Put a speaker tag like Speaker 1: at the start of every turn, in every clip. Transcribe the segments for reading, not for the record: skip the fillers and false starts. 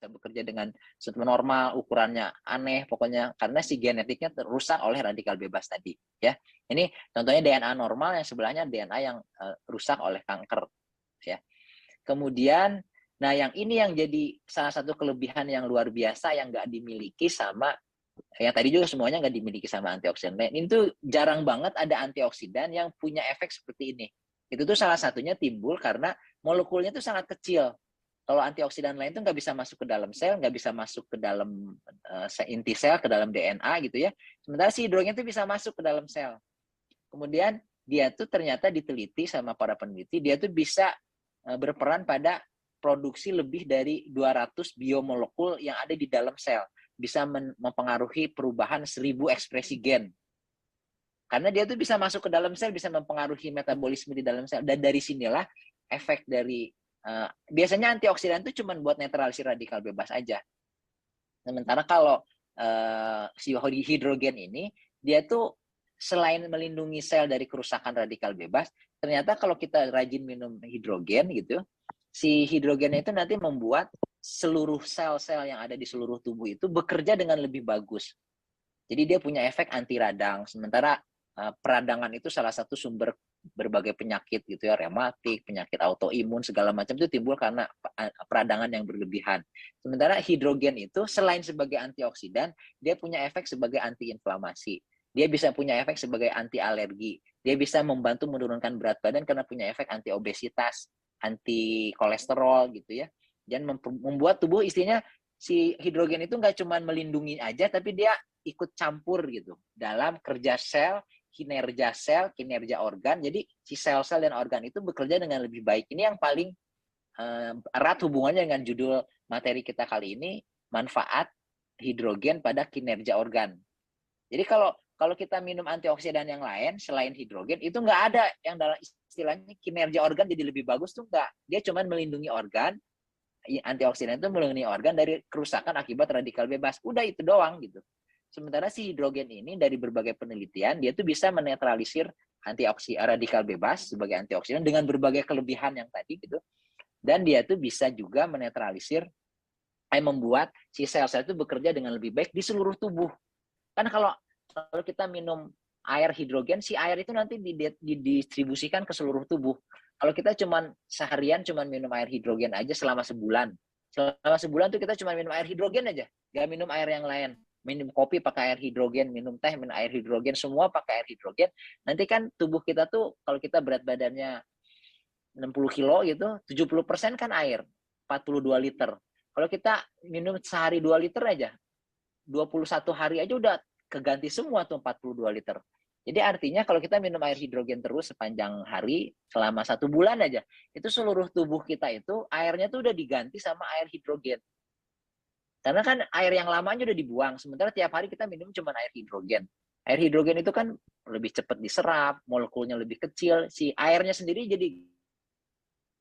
Speaker 1: bekerja dengan normal, ukurannya aneh, pokoknya karena si genetiknya rusak oleh radikal bebas tadi, ya. Ini contohnya DNA normal, yang sebelahnya DNA yang rusak oleh kanker, ya. Kemudian, nah yang ini yang jadi salah satu kelebihan yang luar biasa yang nggak dimiliki sama, yang tadi juga semuanya nggak dimiliki sama antioksidan. Ini tuh jarang banget ada antioksidan yang punya efek seperti ini. Itu tuh salah satunya timbul karena molekulnya tuh sangat kecil. Kalau antioksidan lain tuh nggak bisa masuk ke dalam sel, nggak bisa masuk ke dalam inti sel, ke dalam DNA gitu ya. Sementara si hidrogen itu bisa masuk ke dalam sel. Kemudian dia tuh ternyata diteliti sama para peneliti, dia tuh bisa berperan pada produksi lebih dari 200 biomolekul yang ada di dalam sel. Bisa mempengaruhi perubahan 1000 ekspresi gen. Karena dia tuh bisa masuk ke dalam sel, bisa mempengaruhi metabolisme di dalam sel. Dan dari sinilah efek dari biasanya antioksidan itu cuma buat netralisir radikal bebas aja. Sementara kalau si hidrogen ini, dia tuh selain melindungi sel dari kerusakan radikal bebas, ternyata kalau kita rajin minum hidrogen gitu, si hidrogen itu nanti membuat seluruh sel-sel yang ada di seluruh tubuh itu bekerja dengan lebih bagus. Jadi dia punya efek anti radang. Sementara peradangan itu salah satu sumber berbagai penyakit gitu ya, rematik, penyakit autoimun segala macam itu timbul karena peradangan yang berlebihan. Sementara hidrogen itu selain sebagai antioksidan, dia punya efek sebagai antiinflamasi. Dia bisa punya efek sebagai anti alergi. Dia bisa membantu menurunkan berat badan karena punya efek anti obesitas, anti kolesterol gitu ya. Dan membuat tubuh istilahnya si hidrogen itu nggak cuma melindungi aja, tapi dia ikut campur gitu dalam kerja sel, kinerja organ. Jadi si sel-sel dan organ itu bekerja dengan lebih baik. Ini yang paling erat hubungannya dengan judul materi kita kali ini, manfaat hidrogen pada kinerja organ. Jadi kalau kita minum antioksidan yang lain selain hidrogen, itu nggak ada yang dalam istilahnya kinerja organ jadi lebih bagus tuh nggak. Dia cuma melindungi organ, antioksidan itu melindungi organ dari kerusakan akibat radikal bebas. Udah itu doang gitu. Sementara si hidrogen ini dari berbagai penelitian, dia tuh bisa menetralisir radikal bebas sebagai antioksidan dengan berbagai kelebihan yang tadi gitu. Dan dia tuh bisa juga menetralisir, membuat si sel-sel itu bekerja dengan lebih baik di seluruh tubuh. Kan kalau kita minum air hidrogen, si air itu nanti didistribusikan ke seluruh tubuh. Kalau kita seharian minum air hidrogen aja selama sebulan. Selama sebulan tuh kita cuma minum air hidrogen aja, nggak minum air yang lain. Minum kopi pakai air hidrogen, minum teh minum air hidrogen, semua pakai air hidrogen. Nanti kan tubuh kita tuh kalau kita berat badannya 60 kilo gitu, 70% kan air, 42 liter. Kalau kita minum sehari 2 liter aja, 21 hari aja udah keganti semua tuh 42 liter. Jadi artinya kalau kita minum air hidrogen terus sepanjang hari selama 1 bulan aja, itu seluruh tubuh kita itu airnya tuh udah diganti sama air hidrogen. Karena kan air yang lamanya udah dibuang, sementara tiap hari kita minum cuma air hidrogen. Air hidrogen itu kan lebih cepat diserap, molekulnya lebih kecil, si airnya sendiri jadi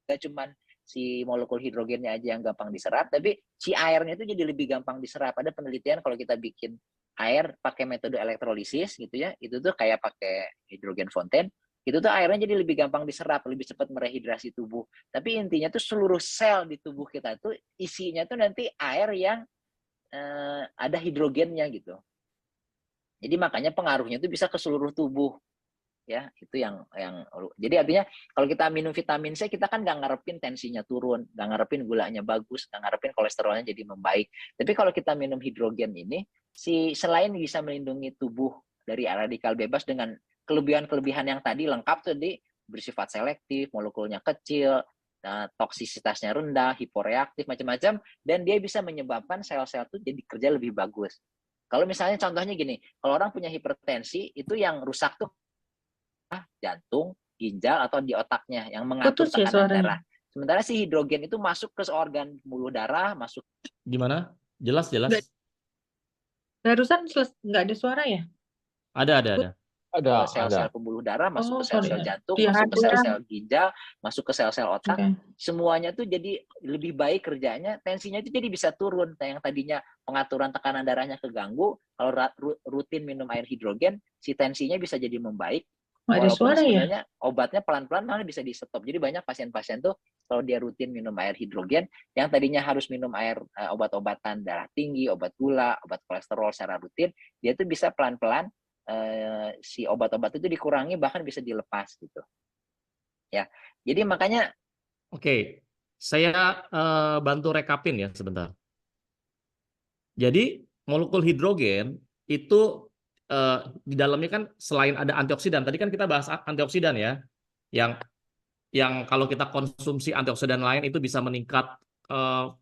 Speaker 1: gak cuma si molekul hidrogennya aja yang gampang diserap, tapi si airnya itu jadi lebih gampang diserap. Ada penelitian kalau kita bikin air pakai metode elektrolisis gitu ya, itu tuh kayak pakai hidrogen fonten, itu tuh airnya jadi lebih gampang diserap, lebih cepat merehidrasi tubuh. Tapi intinya tuh seluruh sel di tubuh kita tuh isinya tuh nanti air yang ada hidrogennya gitu. Jadi makanya pengaruhnya itu bisa ke seluruh tubuh. Ya, itu yang jadi artinya kalau kita minum vitamin C, kita kan nggak ngarepin tensinya turun, nggak ngarepin gulanya bagus, nggak ngarepin kolesterolnya jadi membaik. Tapi kalau kita minum hidrogen ini, selain bisa melindungi tubuh dari radikal bebas dengan kelebihan-kelebihan yang tadi lengkap tuh, bersifat selektif, molekulnya kecil, toksisitasnya rendah, hiporeaktif, macam-macam, dan dia bisa menyebabkan sel-sel tuh jadi kerja lebih bagus. Kalau misalnya contohnya gini, kalau orang punya hipertensi, itu yang rusak tuh jantung, ginjal, atau di otaknya yang mengatur
Speaker 2: Putus ya
Speaker 1: tekanan
Speaker 2: suaranya.
Speaker 1: darah. Sementara si hidrogen itu masuk ke organ pembuluh darah, masuk.
Speaker 3: Gimana? Jelas, jelas.
Speaker 2: Barusan nggak ada suara ya?
Speaker 3: Ada.
Speaker 1: Ke sel-sel pembuluh darah, masuk ke sel-sel jantung, masuk ke sel-sel ginjal, masuk ke sel-sel otak. Semuanya tuh jadi lebih baik kerjanya, tensinya itu jadi bisa turun. Yang tadinya pengaturan tekanan darahnya keganggu, kalau rutin minum air hidrogen, si tensinya bisa jadi membaik,
Speaker 2: Nggak ada
Speaker 1: Walaupun
Speaker 2: suara ya?
Speaker 1: sebenarnya obatnya pelan-pelan malah bisa di stop. Jadi banyak pasien-pasien tuh kalau dia rutin minum air hidrogen, yang tadinya harus minum air obat-obatan darah tinggi, obat gula, obat kolesterol secara rutin, dia tuh bisa pelan-pelan si obat-obat itu dikurangi, bahkan bisa dilepas gitu. Ya, jadi makanya
Speaker 3: Oke, saya bantu rekapin ya sebentar. Jadi molekul hidrogen itu di dalamnya kan selain ada antioksidan, tadi kan kita bahas antioksidan ya, yang kalau kita konsumsi antioksidan lain itu bisa meningkat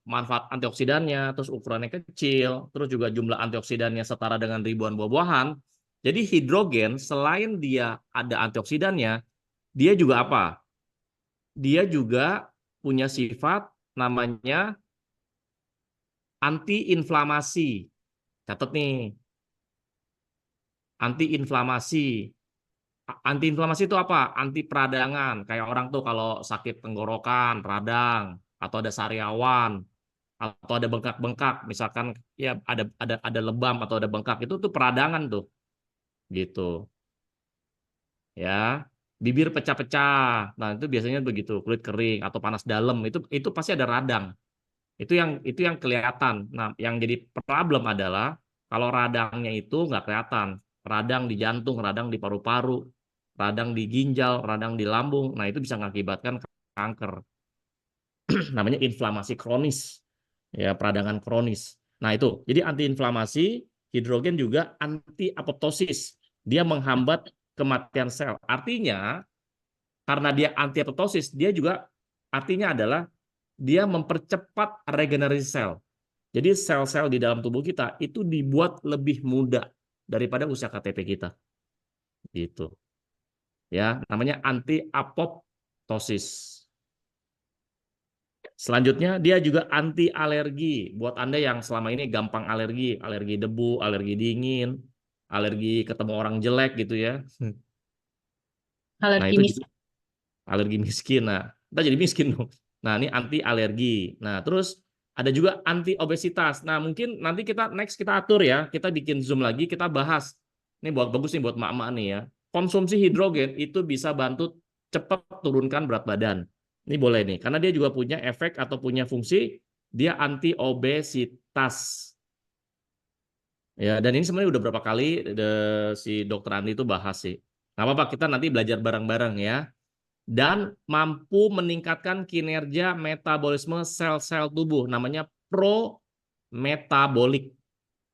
Speaker 3: manfaat antioksidannya, terus ukurannya kecil, terus juga jumlah antioksidannya setara dengan ribuan buah-buahan. Jadi hidrogen selain dia ada antioksidannya, dia juga apa? Dia juga punya sifat namanya antiinflamasi. Catat nih, antiinflamasi. Antiinflamasi itu apa? Anti peradangan. Kayak orang tuh kalau sakit tenggorokan, radang, atau ada sariawan, atau ada bengkak-bengkak, misalkan ya ada lebam atau ada bengkak, itu tuh peradangan tuh. Gitu. Ya. Bibir pecah-pecah. Nah, itu biasanya begitu, kulit kering atau panas dalam, itu pasti ada radang. Itu yang kelihatan. Nah, yang jadi problem adalah kalau radangnya itu nggak kelihatan. Radang di jantung, radang di paru-paru, radang di ginjal, radang di lambung. Nah, itu bisa mengakibatkan kanker. Namanya inflamasi kronis. Ya, peradangan kronis. Nah, itu. Jadi antiinflamasi, hidrogen juga anti apoptosis. Dia menghambat kematian sel. Artinya, karena dia anti apoptosis, dia juga artinya adalah dia mempercepat regenerasi sel. Jadi sel-sel di dalam tubuh kita itu dibuat lebih muda daripada usia KTP kita. Gitu. Ya, namanya anti apoptosis. Selanjutnya dia juga anti alergi. Buat Anda yang selama ini gampang alergi, alergi debu, alergi dingin, alergi ketemu orang jelek gitu ya. Nah,
Speaker 2: Alergi
Speaker 3: itu
Speaker 2: miskin.
Speaker 3: juga alergi miskin. Nah, kita jadi miskin dong. Nah, ini anti alergi. Nah, terus ada juga anti obesitas. Nah, mungkin nanti kita next kita atur ya. Kita bikin Zoom lagi, kita bahas. Ini buat bagus nih buat mak-mak nih ya. Konsumsi hidrogen itu bisa bantu cepat turunkan berat badan. Ini boleh nih, karena dia juga punya efek atau punya fungsi dia anti obesitas. Ya, dan ini sebenarnya udah berapa kali si Dokter Andi itu bahas sih. Nggak apa-apa, kita nanti belajar bareng-bareng ya. Dan mampu meningkatkan kinerja metabolisme sel-sel tubuh, namanya pro-metabolik.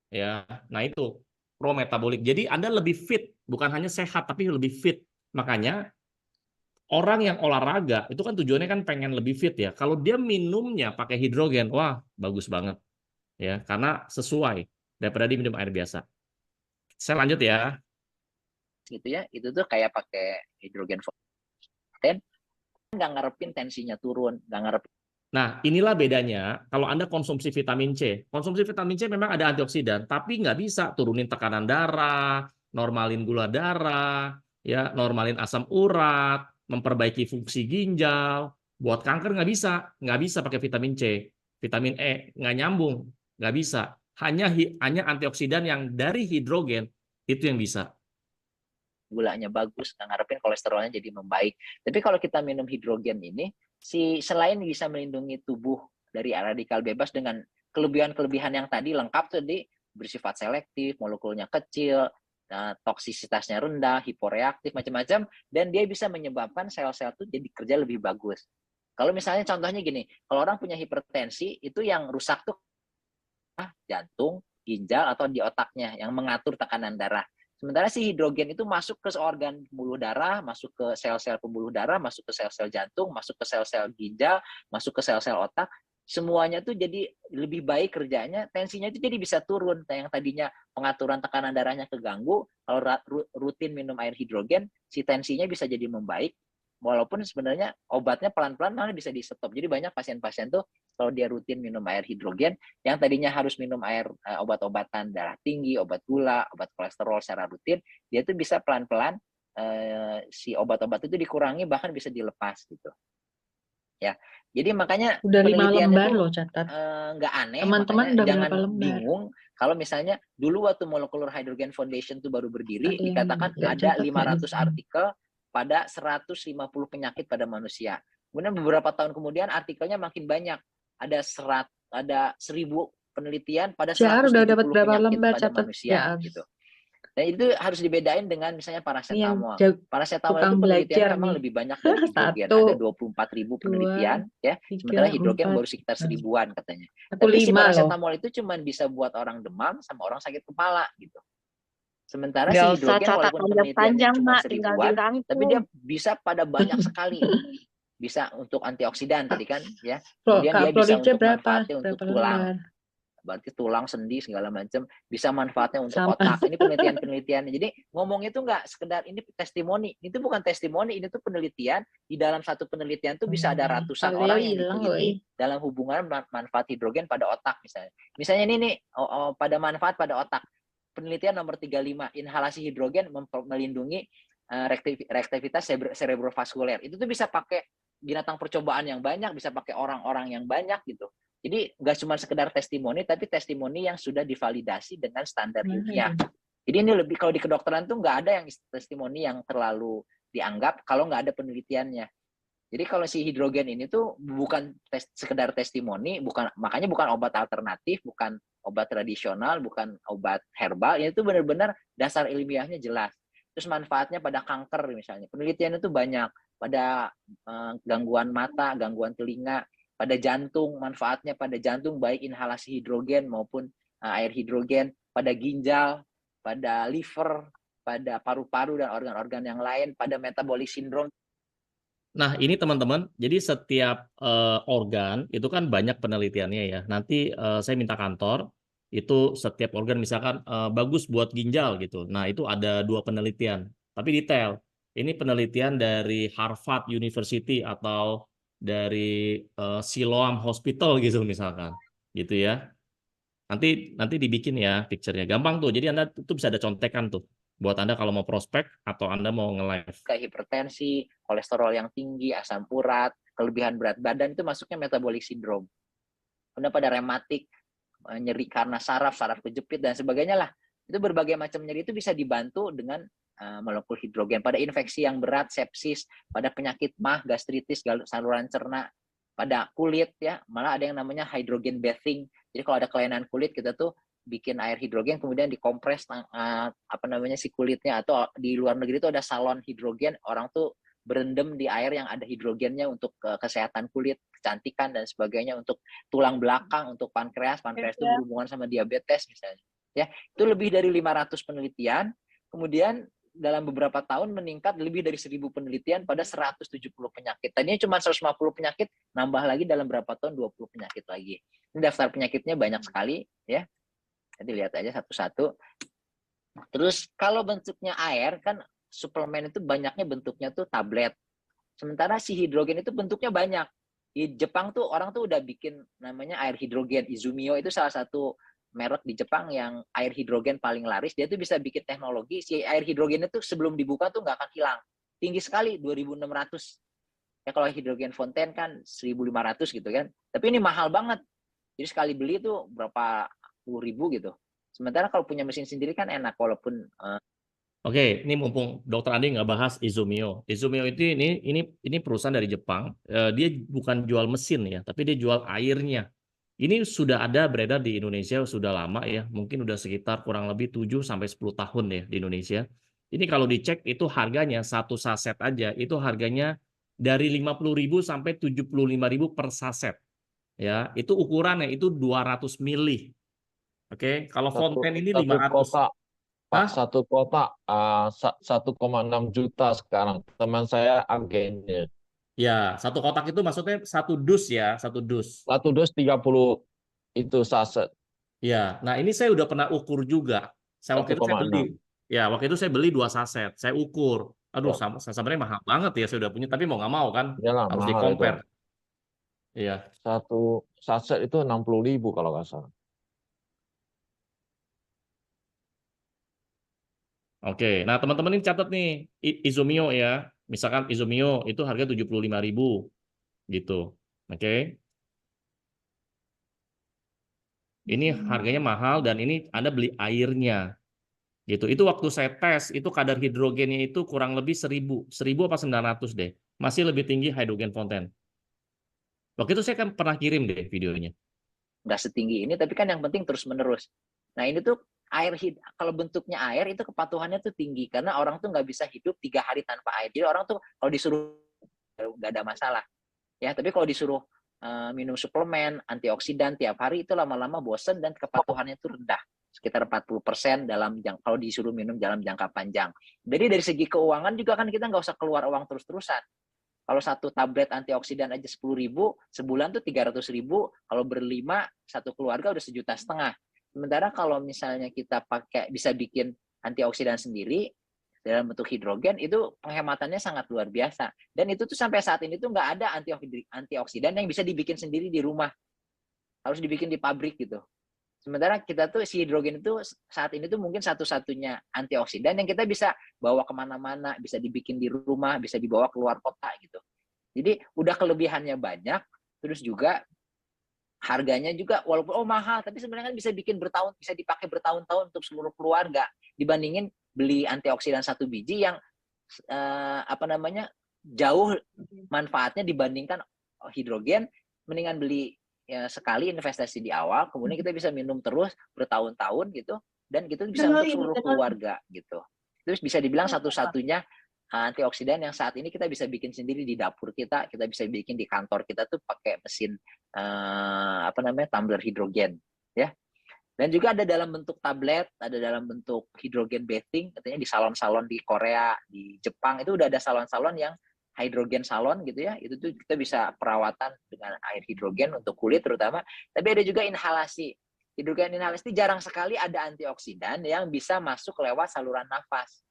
Speaker 3: Ya, nah itu pro-metabolik. Jadi Anda lebih fit, bukan hanya sehat tapi lebih fit. Makanya orang yang olahraga itu kan tujuannya kan pengen lebih fit ya. Kalau dia minumnya pakai hidrogen, wah bagus banget ya, karena sesuai daripada dia minum air biasa. Saya lanjut ya.
Speaker 1: gitu ya, itu tuh kayak pakai hidrogen fonten, nggak ngarepin tensinya turun, nggak ngarepin.
Speaker 3: Nah, inilah bedanya kalau Anda konsumsi vitamin C. Konsumsi vitamin C memang ada antioksidan, tapi nggak bisa turunin tekanan darah, normalin gula darah, ya, normalin asam urat, memperbaiki fungsi ginjal. Buat kanker nggak bisa pakai vitamin C. Vitamin E nggak nyambung, nggak bisa. Hanya antioksidan yang dari hidrogen itu yang bisa.
Speaker 1: Gulanya bagus, nggak ngarepin kolesterolnya jadi membaik. Tapi kalau kita minum hidrogen ini, selain bisa melindungi tubuh dari radikal bebas dengan kelebihan-kelebihan yang tadi lengkap, tadi bersifat selektif, molekulnya kecil, toksisitasnya rendah, hiporeaktif, macam-macam, dan dia bisa menyebabkan sel-sel itu jadi kerja lebih bagus. Kalau misalnya contohnya gini, kalau orang punya hipertensi, itu yang rusak tuh jantung, ginjal, atau di otaknya yang mengatur tekanan darah. Sementara si hidrogen itu masuk ke organ pembuluh darah, masuk ke sel-sel pembuluh darah, masuk ke sel-sel jantung, masuk ke sel-sel ginjal, masuk ke sel-sel otak. Semuanya tuh jadi lebih baik kerjanya, tensinya itu jadi bisa turun. Yang tadinya pengaturan tekanan darahnya keganggu, kalau rutin minum air hidrogen, si tensinya bisa jadi membaik. Walaupun sebenarnya obatnya pelan-pelan malah bisa di stop. Jadi banyak pasien-pasien tuh kalau dia rutin minum air hidrogen, yang tadinya harus minum air obat-obatan darah tinggi, obat gula, obat kolesterol secara rutin, dia tuh bisa pelan-pelan si obat-obat itu dikurangi, bahkan bisa dilepas gitu. Ya, jadi makanya
Speaker 2: Udah 5
Speaker 1: penelitian
Speaker 2: lembar
Speaker 1: itu
Speaker 2: loh catat.
Speaker 1: nggak aneh,
Speaker 2: Teman-teman
Speaker 1: makanya
Speaker 2: udah
Speaker 1: jangan
Speaker 2: berapa lembar?
Speaker 1: bingung kalau misalnya dulu waktu Molecular Hydrogen Foundation itu baru berdiri,
Speaker 2: Ada yang
Speaker 1: dikatakan
Speaker 2: nggak
Speaker 1: ada
Speaker 2: catat nggak
Speaker 1: 500
Speaker 2: nih?
Speaker 1: artikel pada 150 penyakit pada manusia. Kemudian beberapa tahun kemudian artikelnya makin banyak. Ada 1000 penelitian pada
Speaker 2: JR udah dapat
Speaker 1: 170
Speaker 2: berapa
Speaker 1: penyakit
Speaker 2: lembar
Speaker 1: pada
Speaker 2: catat
Speaker 1: manusia
Speaker 2: JR?
Speaker 1: gitu. Dan itu harus dibedain dengan misalnya
Speaker 2: Ini yang
Speaker 1: paracetamol.
Speaker 2: jago
Speaker 1: Paracetamol
Speaker 2: tukang
Speaker 1: itu penelitiannya
Speaker 2: belajar
Speaker 1: memang
Speaker 2: nih.
Speaker 1: lebih banyak dari hidrogen.
Speaker 2: Satu,
Speaker 1: Ada 24.000 penelitian ya. Sementara
Speaker 2: 2, 3,
Speaker 1: hidrogen
Speaker 2: 4.
Speaker 1: baru sekitar 1000-an katanya.
Speaker 2: Aku
Speaker 1: Tapi si
Speaker 2: 5 loh.
Speaker 1: paracetamol itu cuma bisa buat orang demam sama orang sakit kepala gitu. Sementara si
Speaker 4: Nggak usah
Speaker 1: hidrogen
Speaker 4: catat
Speaker 1: walaupun penelitiannya
Speaker 4: panjang-panjang,
Speaker 1: cuma
Speaker 4: Mak. Tinggal
Speaker 1: 1000-an, tapi dia
Speaker 4: dirangkum.
Speaker 1: bisa pada banyak sekali. Bisa untuk antioksidan tadi kan ya.
Speaker 2: Kak
Speaker 1: Kemudian dia bisa
Speaker 2: Florida
Speaker 1: untuk
Speaker 2: berapa?
Speaker 1: manfaatnya untuk
Speaker 2: Berapa
Speaker 1: tulang.
Speaker 2: lembar?
Speaker 1: Berarti tulang, sendi segala macam, bisa manfaatnya untuk
Speaker 2: Sama.
Speaker 1: otak. Ini penelitian-penelitian. Jadi ngomong itu nggak sekedar ini testimoni. Itu bukan testimoni, ini tuh penelitian. Di dalam satu penelitian tuh bisa ada ratusan
Speaker 2: Valeo
Speaker 1: orang yang
Speaker 2: hilang,
Speaker 1: diteliti dalam hubungan manfaat hidrogen pada otak misalnya. Misalnya ini nih pada manfaat pada otak. Penelitian nomor 35, inhalasi hidrogen melindungi reaktivitas cerebrovaskuler. Itu tuh bisa pakai binatang percobaan yang banyak, bisa pakai orang-orang yang banyak gitu. Jadi nggak cuma sekedar testimoni, tapi testimoni yang sudah divalidasi dengan standar ilmiah. Jadi ini lebih, kalau di kedokteran tuh nggak ada yang testimoni yang terlalu dianggap kalau nggak ada penelitiannya. Jadi kalau si hidrogen ini tuh bukan sekedar testimoni, makanya bukan obat alternatif, bukan obat tradisional, bukan obat herbal, ini tuh benar-benar dasar ilmiahnya jelas. Terus manfaatnya pada kanker misalnya, penelitiannya tuh banyak, pada gangguan mata, gangguan telinga, pada jantung, manfaatnya pada jantung baik inhalasi hidrogen maupun air hidrogen, pada ginjal, pada liver, pada paru-paru dan organ-organ yang lain, pada metabolic syndrome.
Speaker 3: Nah, ini teman-teman, jadi setiap organ itu kan banyak penelitiannya ya. Nanti saya minta kantor, itu setiap organ misalkan bagus buat ginjal gitu. Nah, itu ada 2 penelitian, tapi detail. Ini penelitian dari Harvard University atau dari Siloam Hospital gitu misalkan, gitu ya. Nanti dibikin ya picture-nya. Gampang tuh. Jadi Anda tuh bisa ada contekan tuh buat Anda kalau mau prospek atau Anda mau nge-live.
Speaker 1: Kayak hipertensi, kolesterol yang tinggi, asam urat, kelebihan berat badan itu masuknya metabolic syndrome. Kemudian pada rematik, nyeri karena saraf kejepit dan sebagainya lah. Itu berbagai macam nyeri itu bisa dibantu dengan molekul hidrogen. Pada infeksi yang berat, sepsis, pada penyakit MAH, gastritis, saluran cerna, pada kulit ya, malah ada yang namanya hydrogen bathing. Jadi kalau ada kelainan kulit kita tuh bikin air hidrogen kemudian dikompres si kulitnya, atau di luar negeri itu ada salon hidrogen, orang tuh berendam di air yang ada hidrogennya untuk kesehatan kulit, kecantikan dan sebagainya, untuk tulang belakang, untuk pankreas itu berhubungan sama diabetes misalnya. Ya, itu lebih dari 500 penelitian. Kemudian dalam beberapa tahun meningkat lebih dari 1000 penelitian pada 170 penyakit. Tadinya cuma 150 penyakit, nambah lagi dalam berapa tahun 20 penyakit lagi. Ini daftar penyakitnya banyak sekali ya. Jadi lihat aja satu-satu. Terus kalau bentuknya air kan suplemen itu banyaknya bentuknya tuh tablet. Sementara si hidrogen itu bentuknya banyak. Di Jepang tuh orang tuh udah bikin namanya air hidrogen. Izumio itu salah satu merek di Jepang yang air hidrogen paling laris. Dia tuh bisa bikin teknologi si air hidrogen itu sebelum dibuka tuh nggak akan hilang. Tinggi sekali, 2.600. Ya kalau hidrogen fonten kan 1.500 gitu kan. Tapi ini mahal banget. Jadi sekali beli tuh berapa puluh ribu gitu. Sementara kalau punya mesin sendiri kan enak, walaupun
Speaker 3: Oke, ini mumpung Dokter Andi nggak bahas Izumio. Izumio itu ini perusahaan dari Jepang. Dia bukan jual mesin ya, tapi dia jual airnya. Ini sudah ada beredar di Indonesia sudah lama ya, mungkin udah sekitar kurang lebih 7 sampai 10 tahun ya di Indonesia. Ini kalau dicek itu harganya satu saset aja itu harganya dari 50.000 sampai 75.000 per saset. Ya, itu ukurannya itu 200 mili. Oke, kalau fonten ini 500.
Speaker 5: Kotak, Pak,
Speaker 3: Hah?
Speaker 5: satu kotak 1,6 juta sekarang. Teman saya agennya.
Speaker 3: Ya, satu kotak itu maksudnya satu dus ya, satu dus.
Speaker 5: Satu dus 30 itu saset.
Speaker 3: Ya, nah ini saya udah pernah ukur juga. Waktu itu saya beli.
Speaker 5: 1,6.
Speaker 3: Ya, waktu itu saya beli 2 saset. Saya ukur. Aduh,
Speaker 5: Ya,
Speaker 3: sebenarnya mahal banget ya saya udah punya, tapi mau nggak mau kan
Speaker 5: iyalah,
Speaker 3: harus
Speaker 5: mahal itu.
Speaker 3: di-compare. Iya.
Speaker 5: Satu saset itu 60.000 kalau nggak salah.
Speaker 3: Oke, nah teman-teman ini catat nih Izumio ya. Misalkan Izumio itu harga 75.000 gitu. Oke. Ini harganya mahal dan ini Anda beli airnya. Gitu. Itu waktu saya tes, itu kadar hidrogennya itu kurang lebih 1000 apa 900 deh. Masih lebih tinggi hidrogen fonten. Waktu itu saya kan pernah kirim deh videonya.
Speaker 1: Nggak setinggi ini, tapi kan yang penting terus menerus. Nah ini tuh kalau bentuknya air itu kepatuhannya tuh tinggi karena orang tuh nggak bisa hidup 3 hari tanpa air. Jadi orang tuh kalau disuruh nggak ada masalah ya, tapi kalau disuruh minum suplemen antioksidan tiap hari itu lama-lama bosen dan kepatuhannya itu rendah, sekitar 40% kalau disuruh minum dalam jangka panjang. Jadi dari segi keuangan juga kan kita nggak usah keluar uang terus-terusan. Kalau satu tablet antioksidan aja 10.000, sebulan tuh 300.000. Kalau berlima, satu keluarga udah 1,5 juta. Sementara kalau misalnya kita bisa bikin antioksidan sendiri dalam bentuk hidrogen, itu penghematannya sangat luar biasa. Dan itu tuh sampai saat ini tuh nggak ada antioksidan yang bisa dibikin sendiri di rumah. Harus dibikin di pabrik gitu. Sementara kita tuh si hidrogen itu saat ini tuh mungkin satu-satunya antioksidan yang kita bisa bawa kemana-mana, bisa dibikin di rumah, bisa dibawa keluar kota gitu. Jadi udah kelebihannya banyak, terus juga harganya juga walaupun mahal, tapi sebenarnya kan bisa dipakai bertahun-tahun untuk seluruh keluarga dibandingin beli antioksidan 1 biji yang jauh manfaatnya dibandingkan hidrogen. Mendingan beli ya sekali investasi di awal, kemudian kita bisa minum terus bertahun-tahun gitu, dan gitu bisa untuk seluruh keluarga gitu. Terus bisa dibilang satu-satunya antioksidan yang saat ini kita bisa bikin sendiri di dapur kita bisa bikin di kantor kita tuh pakai mesin tumbler hidrogen ya. Dan juga ada dalam bentuk tablet, ada dalam bentuk hidrogen bathing, katanya di salon-salon di Korea, di Jepang itu udah ada salon-salon yang hidrogen salon gitu ya. Itu tuh kita bisa perawatan dengan air hidrogen untuk kulit terutama. Tapi ada juga inhalasi. Hidrogen inhalasi jarang sekali ada antioksidan yang bisa masuk lewat saluran nafas.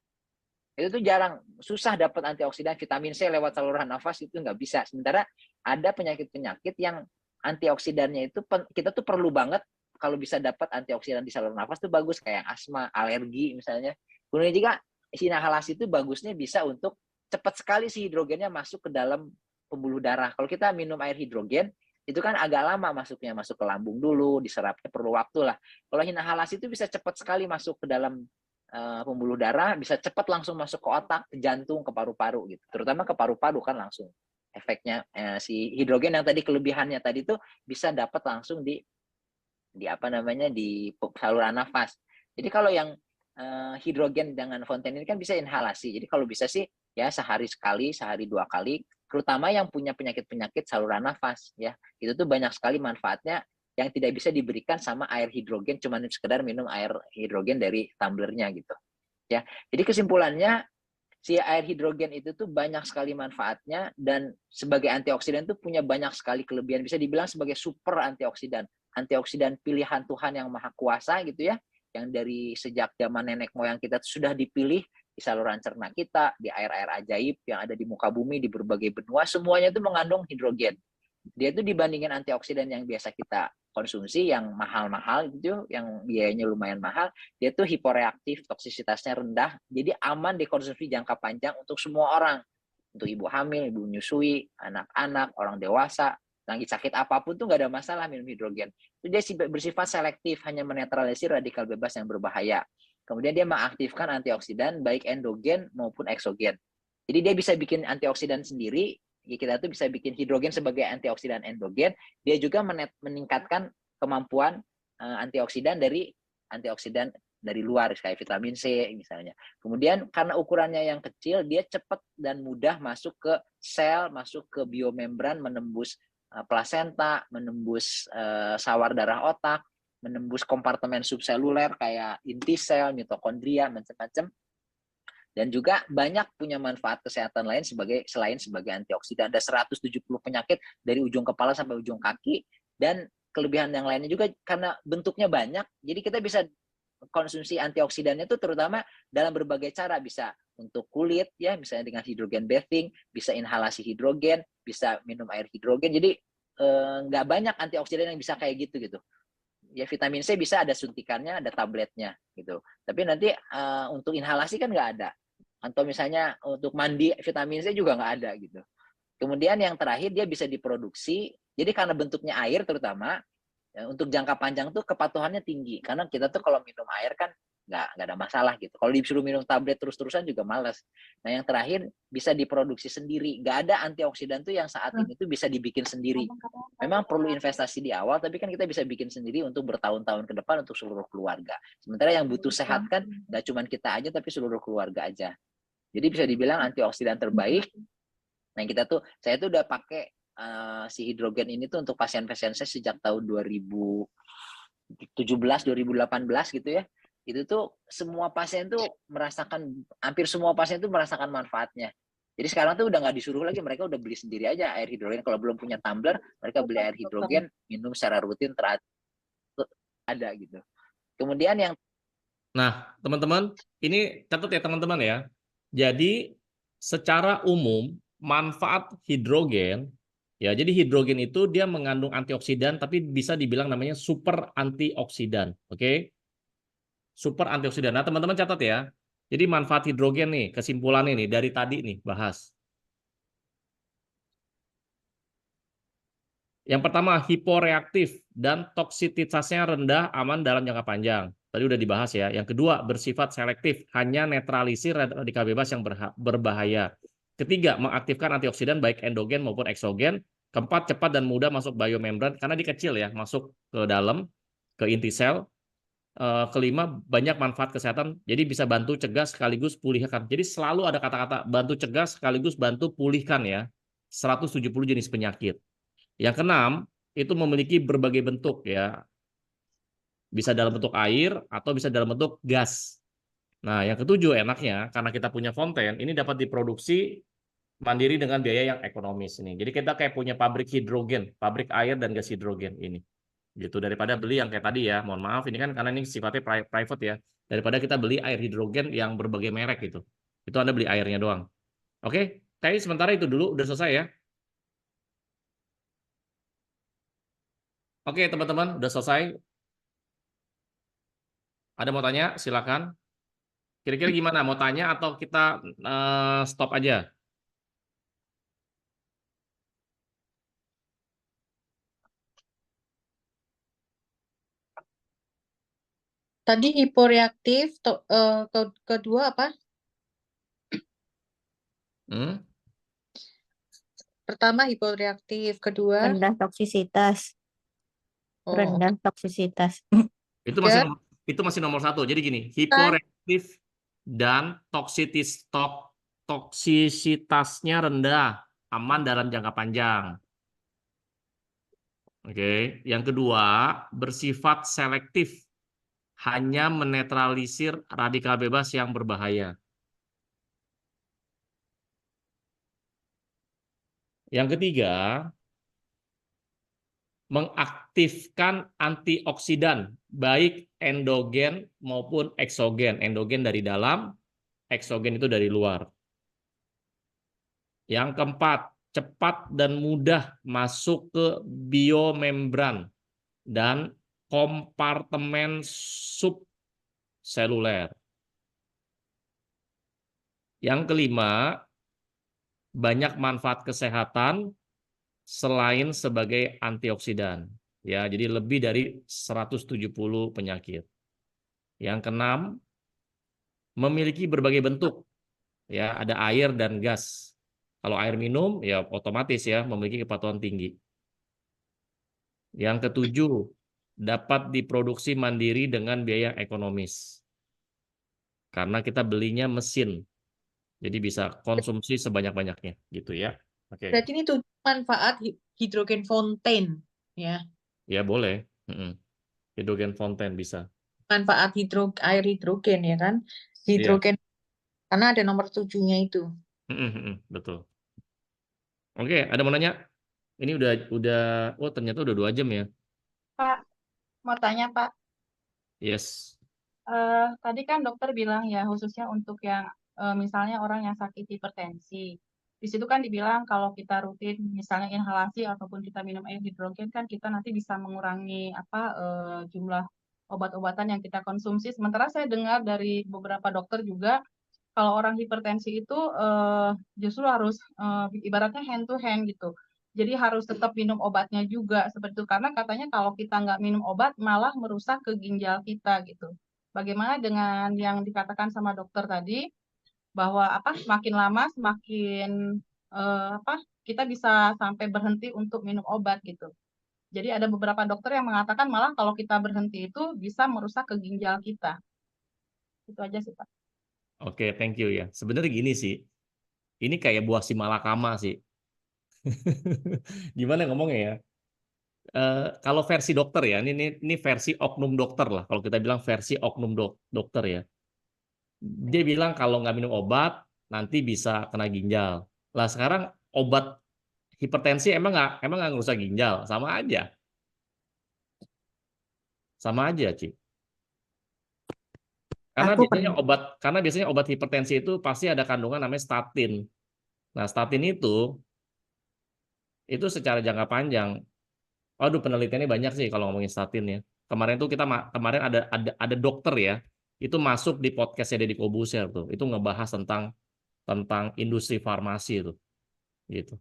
Speaker 1: Itu tuh jarang, susah dapat antioksidan, vitamin C lewat saluran nafas itu nggak bisa. Sementara ada penyakit-penyakit yang antioksidannya itu kita tuh perlu banget. Kalau bisa dapat antioksidan di saluran nafas tuh bagus, kayak asma, alergi misalnya. Kemudian juga inhalasi itu bagusnya bisa untuk cepat sekali si hidrogennya masuk ke dalam pembuluh darah. Kalau kita minum air hidrogen, itu kan agak lama masuk ke lambung dulu, diserapnya perlu waktu lah. Kalau inhalasi itu bisa cepat sekali masuk ke dalam pembuluh darah, bisa cepat langsung masuk ke otak, ke jantung, ke paru-paru gitu. Terutama ke paru-paru kan langsung. Efeknya si hidrogen yang tadi kelebihannya tadi tuh bisa dapat langsung di saluran nafas. Jadi kalau yang hidrogen dengan fonten ini kan bisa inhalasi. Jadi kalau bisa sih ya sehari sekali, sehari 2 kali, terutama yang punya penyakit-penyakit saluran nafas ya. Itu tuh banyak sekali manfaatnya yang tidak bisa diberikan sama air hidrogen, cuma sekedar minum air hidrogen dari tumblernya gitu. Ya. Jadi kesimpulannya si air hidrogen itu tuh banyak sekali manfaatnya dan sebagai antioksidan tuh punya banyak sekali kelebihan. Bisa dibilang sebagai super antioksidan. Antioksidan pilihan Tuhan yang Maha Kuasa gitu ya, yang dari sejak zaman nenek moyang kita sudah dipilih di saluran cerna kita, di air-air ajaib yang ada di muka bumi, di berbagai benua, semuanya itu mengandung hidrogen. Dia itu dibandingin antioksidan yang biasa kita konsumsi yang mahal-mahal gitu, yang biayanya lumayan mahal, dia tuh hiporeaktif, toksisitasnya rendah, jadi aman dikonsumsi jangka panjang untuk semua orang, untuk ibu hamil, ibu menyusui, anak-anak, orang dewasa, lagi sakit apapun tuh nggak ada masalah minum hidrogen. Itu dia bersifat selektif, hanya menetralisir radikal bebas yang berbahaya. Kemudian dia mengaktifkan antioksidan baik endogen maupun eksogen. Jadi dia bisa bikin antioksidan sendiri, ya kita tuh bisa bikin hidrogen sebagai antioksidan endogen, dia juga meningkatkan kemampuan antioksidan dari luar kayak vitamin C misalnya. Kemudian karena ukurannya yang kecil, dia cepat dan mudah masuk ke sel, masuk ke biomembran, menembus plasenta, menembus sawar darah otak, menembus kompartemen subseluler kayak inti sel, mitokondria, macam-macam. Dan juga banyak punya manfaat kesehatan lain selain sebagai antioksidan. Ada 170 penyakit dari ujung kepala sampai ujung kaki, dan kelebihan yang lainnya juga karena bentuknya banyak, jadi kita bisa konsumsi antioksidannya itu terutama dalam berbagai cara, bisa untuk kulit ya, misalnya dengan hidrogen bathing, bisa inhalasi hidrogen, bisa minum air hidrogen. Jadi nggak banyak antioksidan yang bisa kayak gitu. Ya vitamin C bisa ada suntikannya, ada tabletnya gitu. Tapi nanti untuk inhalasi kan nggak ada. Atau misalnya untuk mandi vitamin C juga nggak ada gitu. Kemudian yang terakhir dia bisa diproduksi. Jadi karena bentuknya air terutama, untuk jangka panjang tuh kepatuhannya tinggi. Karena kita tuh kalau minum air kan nggak ada masalah gitu. Kalau disuruh minum tablet terus-terusan juga malas. Nah yang terakhir bisa diproduksi sendiri. Nggak ada antioksidan tuh yang saat ini tuh bisa dibikin sendiri. Memang perlu investasi di awal, tapi kan kita bisa bikin sendiri untuk bertahun-tahun ke depan untuk seluruh keluarga. Sementara yang butuh sehat kan nggak cuma kita aja, tapi seluruh keluarga aja. Jadi bisa dibilang antioksidan terbaik. Nah saya tuh udah pakai si hidrogen ini tuh untuk pasien-pasien saya sejak tahun 2017, 2018 gitu ya. Itu tuh semua pasien tuh hampir semua pasien tuh merasakan manfaatnya. Jadi sekarang tuh udah nggak disuruh lagi, mereka udah beli sendiri aja air hidrogen. Kalau belum punya tumbler, mereka beli air hidrogen, minum secara rutin ada gitu. Kemudian yang
Speaker 3: Nah, teman-teman, ini catat ya teman-teman ya. Jadi secara umum manfaat hidrogen ya, jadi hidrogen itu dia mengandung antioksidan tapi bisa dibilang namanya super antioksidan, oke? Super antioksidan. Nah, teman-teman catat ya. Jadi manfaat hidrogen nih, kesimpulannya nih dari tadi nih bahas. Yang pertama, hiporeaktif dan toksisitasnya rendah, aman dalam jangka panjang. Tadi udah dibahas ya. Yang kedua, bersifat selektif, hanya netralisir radikal bebas yang berbahaya. Ketiga, mengaktifkan antioksidan baik endogen maupun eksogen. Keempat, cepat dan mudah masuk biomembran karena dia kecil ya, masuk ke dalam, ke inti sel. Kelima, banyak manfaat kesehatan, jadi bisa bantu cegah sekaligus pulihkan. Jadi selalu ada kata-kata bantu cegah sekaligus bantu pulihkan ya. 170 jenis penyakit. Yang keenam, itu memiliki berbagai bentuk ya. Bisa dalam bentuk air atau bisa dalam bentuk gas. Nah, yang ketujuh enaknya karena kita punya fonten, ini dapat diproduksi mandiri dengan biaya yang ekonomis ini. Jadi kita kayak punya pabrik hidrogen, pabrik air dan gas hidrogen ini. Gitu daripada beli yang kayak tadi ya. Mohon maaf ini kan karena ini sifatnya private ya. Daripada kita beli air hidrogen yang berbagai merek gitu. Itu Anda beli airnya doang. Oke, kayak sementara itu dulu udah selesai ya. Oke, teman-teman, udah selesai. Ada mau tanya? Silakan. Kira-kira gimana? Mau tanya atau kita stop aja?
Speaker 2: Tadi hiporeaktif, kedua apa?
Speaker 3: Hmm?
Speaker 2: Pertama hiporeaktif, kedua
Speaker 4: Rendah toksisitas.
Speaker 2: oh,
Speaker 4: Rendah toksisitas.
Speaker 3: Itu
Speaker 2: tiga,
Speaker 3: masih nomor satu. Jadi gini, hiporeaktif dan toksisitasnya rendah, aman dalam jangka panjang. Oke, yang kedua bersifat selektif, hanya menetralisir radikal bebas yang berbahaya. Yang ketiga, mengaktifkan antioksidan, baik endogen maupun eksogen. Endogen dari dalam, eksogen itu dari luar. Yang keempat, cepat dan mudah masuk ke biomembran dan kompartemen subseluler. Yang kelima, banyak manfaat kesehatan selain sebagai antioksidan. Ya, jadi lebih dari 170 penyakit. Yang keenam, memiliki berbagai bentuk. Ya, ada air dan gas. Kalau air minum ya otomatis ya memiliki kepatuhan tinggi. Yang ketujuh, dapat diproduksi mandiri dengan biaya ekonomis. Karena kita belinya mesin. Jadi bisa konsumsi sebanyak-banyaknya gitu ya. Oke.
Speaker 2: berarti ini tuh manfaat hidrogen fontaine ya.
Speaker 3: Ya boleh. Hidrogen fonten bisa.
Speaker 2: Manfaat air hidrogen ya kan.
Speaker 3: Iya.
Speaker 2: Hidrogen karena ada nomor 7-nya itu.
Speaker 3: Betul. Oke, ada mau nanya? Ini udah oh ternyata udah 2 jam ya.
Speaker 6: Pak, mau tanya Pak,
Speaker 3: Yes.
Speaker 6: tadi kan dokter bilang ya khususnya untuk yang misalnya orang yang sakit hipertensi. Di situ kan dibilang kalau kita rutin misalnya inhalasi ataupun kita minum air hidrogen kan kita nanti bisa mengurangi jumlah obat-obatan yang kita konsumsi. Sementara saya dengar dari beberapa dokter juga kalau orang hipertensi itu justru harus ibaratnya hand to hand gitu. Jadi harus tetap minum obatnya juga seperti itu karena katanya kalau kita nggak minum obat malah merusak ke ginjal kita gitu. bagaimana dengan yang dikatakan sama dokter tadi bahwa semakin lama semakin kita bisa sampai berhenti untuk minum obat gitu. Jadi ada beberapa dokter yang mengatakan malah kalau kita berhenti itu bisa merusak ke ginjal kita. Itu aja sih, Pak.
Speaker 3: Oke, thank you ya. Sebenarnya gini sih, ini kayak buah si malakama sih. Gimana ngomongnya ya? Kalau versi dokter ya, ini versi oknum dokter lah. Kalau kita bilang versi oknum dokter ya, dia bilang kalau nggak minum obat nanti bisa kena ginjal. Lah sekarang obat hipertensi emang nggak ngerusak ginjal, sama aja, Ci. Karena
Speaker 2: Aku
Speaker 3: biasanya obat hipertensi itu pasti ada kandungan namanya statin. Nah, statin itu secara jangka panjang. Aduh, penelitiannya banyak sih kalau ngomongin statin ya. Kemarin tuh kemarin ada dokter ya, itu masuk di podcastnya Deddy Kobuser tuh, itu ngebahas tentang industri farmasi itu, gitu.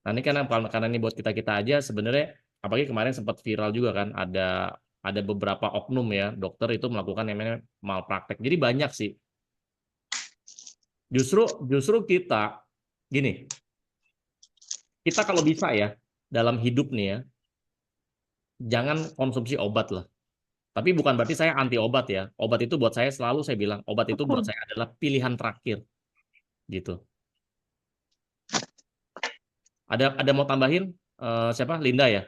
Speaker 3: Nah ini karena ini buat kita aja sebenarnya, apalagi kemarin sempat viral juga kan, ada beberapa oknum ya dokter itu melakukan yang namanya malpraktek. Jadi banyak sih. Justru kita gini, kita kalau bisa ya dalam hidup nih ya, jangan konsumsi obat lah. Tapi bukan berarti saya anti obat ya. Obat itu buat saya selalu saya bilang, obat itu buat saya adalah pilihan terakhir. Gitu. Ada mau tambahin? Siapa? Linda ya?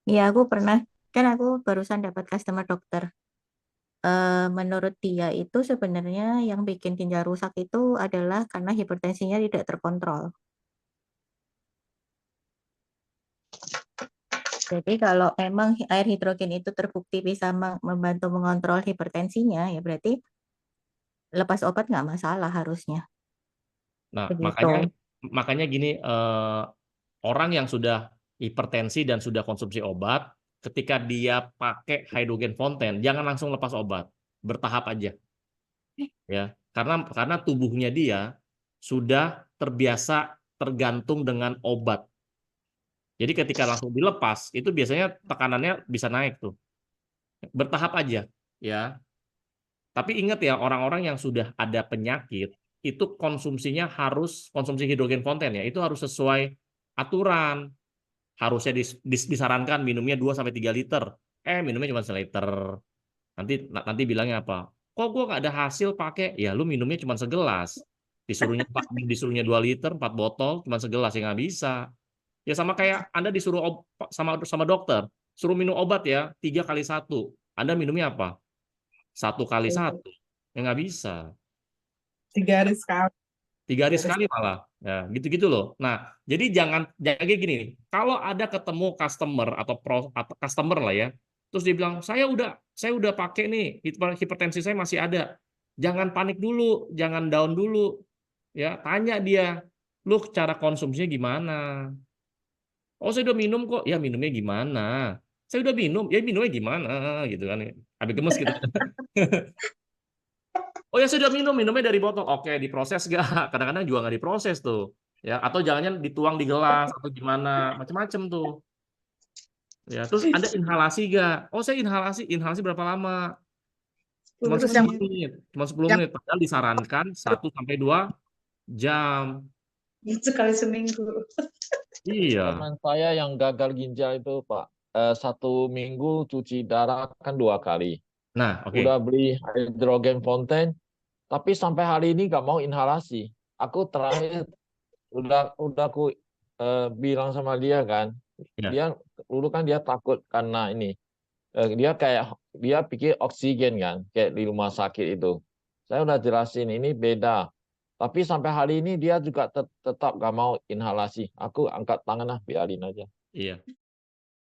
Speaker 4: Ya, aku pernah, kan aku barusan dapat customer dokter. Menurut dia itu sebenarnya yang bikin ginjal rusak itu adalah karena hipertensinya tidak terkontrol. Jadi kalau memang air hidrogen itu terbukti bisa membantu mengontrol hipertensinya, ya berarti lepas obat nggak masalah harusnya.
Speaker 3: Nah,
Speaker 4: Begitu.
Speaker 3: makanya gini, orang yang sudah hipertensi dan sudah konsumsi obat, ketika dia pakai hydrogen fonten, jangan langsung lepas obat, bertahap aja, ya, karena tubuhnya dia sudah terbiasa tergantung dengan obat. Jadi ketika langsung dilepas, itu biasanya tekanannya bisa naik tuh, bertahap aja, ya. Tapi ingat ya, orang-orang yang sudah ada penyakit, itu konsumsinya harus konsumsi hidrogen fonten ya, itu harus sesuai aturan. Harusnya disarankan minumnya 2-3 liter. Minumnya cuma 1 liter. Nanti bilangnya apa? Kok gue nggak ada hasil pakai? Ya lu minumnya cuma segelas. Disuruhnya 2 liter, 4 botol, cuma segelas, ya nggak bisa. Ya sama kayak Anda disuruh sama dokter, suruh minum obat ya 3x1. Anda minumnya apa? 1x1. Ya nggak bisa.
Speaker 2: 3 hari sekali.
Speaker 3: 3 hari sekali malah. Ya, gitu-gitu loh. Nah, jadi jangan kayak gini nih. Kalau ada ketemu customer atau customer lah ya, terus dia bilang, saya udah pakai nih, hipertensi saya masih ada. Jangan panik dulu, jangan down dulu. Ya, tanya dia, lu cara konsumsinya gimana? Oh, saya udah minum kok. Ya, minumnya gimana? Saya udah minum, ya minumnya gimana gitu kan. Habis gemes gitu. Oh ya sudah minumnya dari botol. Oke, diproses nggak? Kadang-kadang juga nggak diproses tuh. Ya, atau jangan dituang di gelas atau gimana, macam-macam tuh. Ya, terus Anda inhalasi nggak? Oh, saya inhalasi berapa lama? Cuma
Speaker 2: Terus
Speaker 3: 10 menit. Cuma 10
Speaker 2: yang
Speaker 3: menit. Padahal disarankan 1-2 jam.
Speaker 2: sekali seminggu.
Speaker 3: Iya.
Speaker 5: Teman saya yang gagal ginjal itu, Pak, 1 minggu cuci darah kan 2 kali.
Speaker 3: Nah, oke.
Speaker 5: Udah beli hidrogen fonten, tapi sampai hari ini nggak mau inhalasi. Aku terakhir udah aku bilang sama dia kan,
Speaker 3: Ya.
Speaker 5: dia dulu kan dia takut karena ini, dia pikir oksigen kan, kayak di rumah sakit itu. Saya udah jelasin ini beda. Tapi sampai hari ini dia juga tetap nggak mau inhalasi. Aku angkat tangan lah, biarin aja.
Speaker 3: Iya.